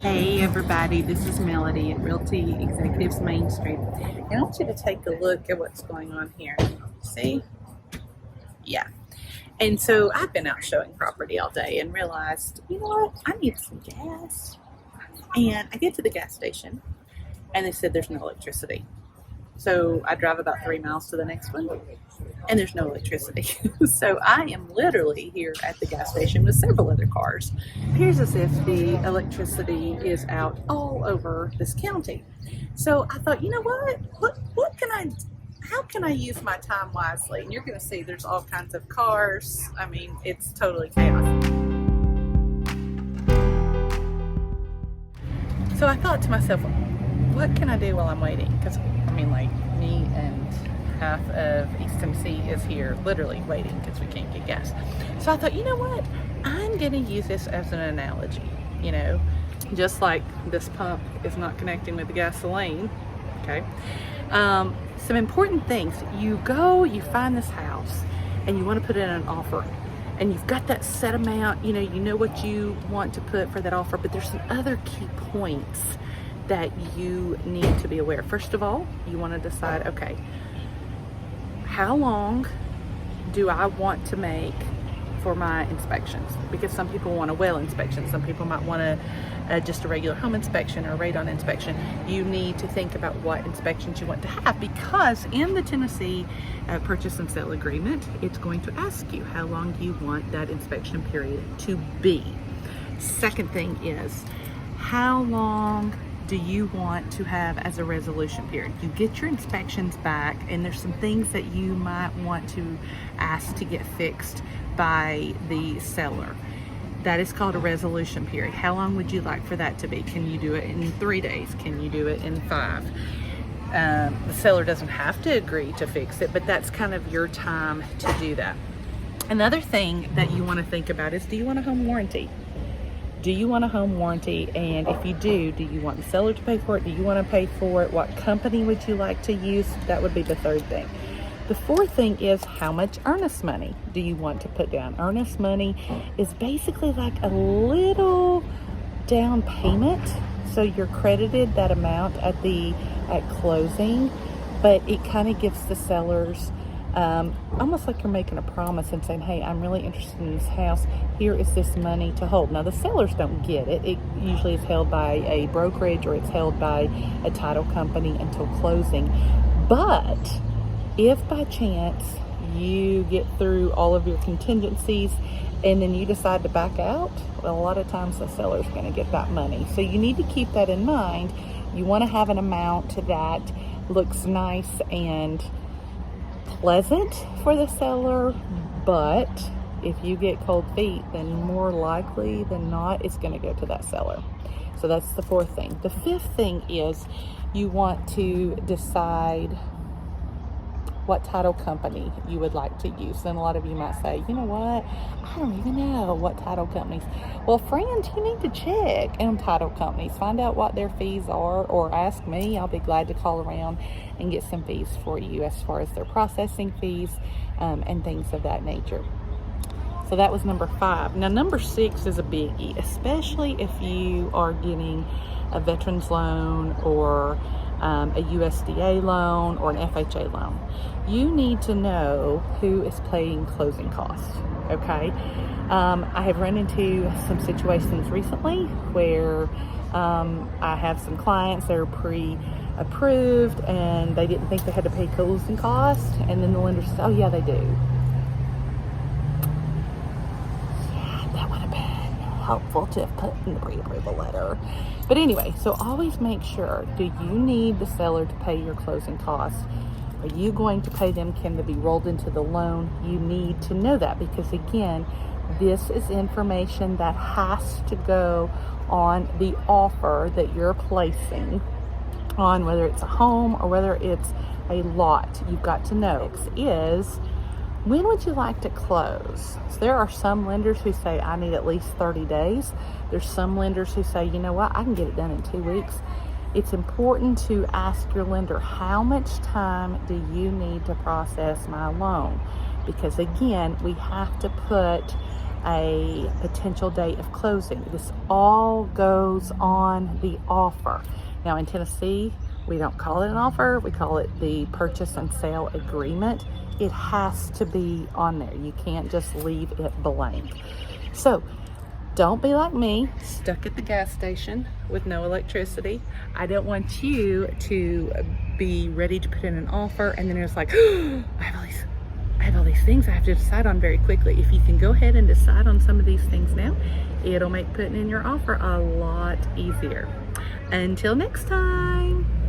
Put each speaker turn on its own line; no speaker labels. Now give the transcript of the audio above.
Hey everybody, this is Melody at Realty Executives Main Street. And I want you to take a look at what's going on here. See? Yeah. And so I've been out showing property all day and realized, you know what? I need some gas. And I get to the gas station and they said there's no electricity. So I drive about 3 miles to the next one and there's no electricity. So I am literally here at the gas station with several other cars. It appears as if the electricity is out all over this county. So I thought, you know what can how can I use my time wisely? And you're going to see there's all kinds of cars. I mean, it's totally chaos. So I thought to myself, what can I do while I'm waiting? Because I mean, like, me and half of East Tennessee is here literally waiting because we can't get gas. So I thought, you know what? I'm going to use this as an analogy. You know, just like this pump is not connecting with the gasoline. Okay. Some important things. You find this house and you want to put in an offer. And you've got that set amount, you know what you want to put for that offer, but there's some other key points that you need to be aware. First of all, you want to decide, okay, how long do I want to make for my inspections? Because some people want a well inspection, some people might want just a regular home inspection or a radon inspection. You need to think about what inspections you want to have, because in the Tennessee purchase and sale agreement, it's going to ask you how long you want that inspection period to be. Second thing is, how long do you want to have as a resolution period? You get your inspections back and there's some things that you might want to ask to get fixed by the seller. That is called a resolution period. How long would you like for that to be? Can you do it in 3 days? Can you do it in 5? The seller doesn't have to agree to fix it, but that's kind of your time to do that. Another thing that you want to think about is, do you want a home warranty? Do you want a home warranty? And if you do you want the seller to pay for it? Do you want to pay for it? What company would you like to use? That would be the third thing. The fourth thing is, how much earnest money do you want to put down? Earnest money is basically like a little down payment. So you're credited that amount at closing, but it kind of gives the sellers almost like you're making a promise and saying, hey, I'm really interested in this house. Here is this money to hold. Now, the sellers don't get it. It usually is held by a brokerage or it's held by a title company until closing. But if by chance you get through all of your contingencies and then you decide to back out, well, a lot of times the seller's going to get that money. So you need to keep that in mind. You want to have an amount that looks nice and pleasant for the seller, but if you get cold feet, then more likely than not, it's going to go to that seller. So that's the fourth thing. The fifth thing is, you want to decide what title company you would like to use. And a lot of you might say, you know what, I don't even know what title companies. Well, friends, you need to check on title companies, find out what their fees are, or ask me. I'll be glad to call around and get some fees for you as far as their processing fees and things of that nature. So that was number 5. Now, number 6 is a biggie, especially if you are getting a veterans loan or a USDA loan or an FHA loan. You need to know who is paying closing costs, okay? I have run into some situations recently where I have some clients that are pre-approved and they didn't think they had to pay closing costs, and then the lender says, oh yeah, they do. Yeah, that would have been helpful to have put in the pre-approval letter. But anyway, so always make sure, do you need the seller to pay your closing costs? Are you going to pay them? Can they be rolled into the loan? You need to know that, because again, this is information that has to go on the offer that you're placing on, whether it's a home or whether it's a lot. You've got to know. Next is, when would you like to close? So there are some lenders who say, I need at least 30 days. There's some lenders who say, you know what, I can get it done in 2 weeks. It's important to ask your lender, how much time do you need to process my loan? Because again, we have to put a potential date of closing. This all goes on the offer. Now in Tennessee, we don't call it an offer, we call it the purchase and sale agreement. It has to be on there. You can't just leave it blank. So don't be like me, stuck at the gas station with no electricity. I don't want you to be ready to put in an offer and then it's like, oh, I have all these things I have to decide on very quickly. If you can go ahead and decide on some of these things now, it'll make putting in your offer a lot easier. Until next time.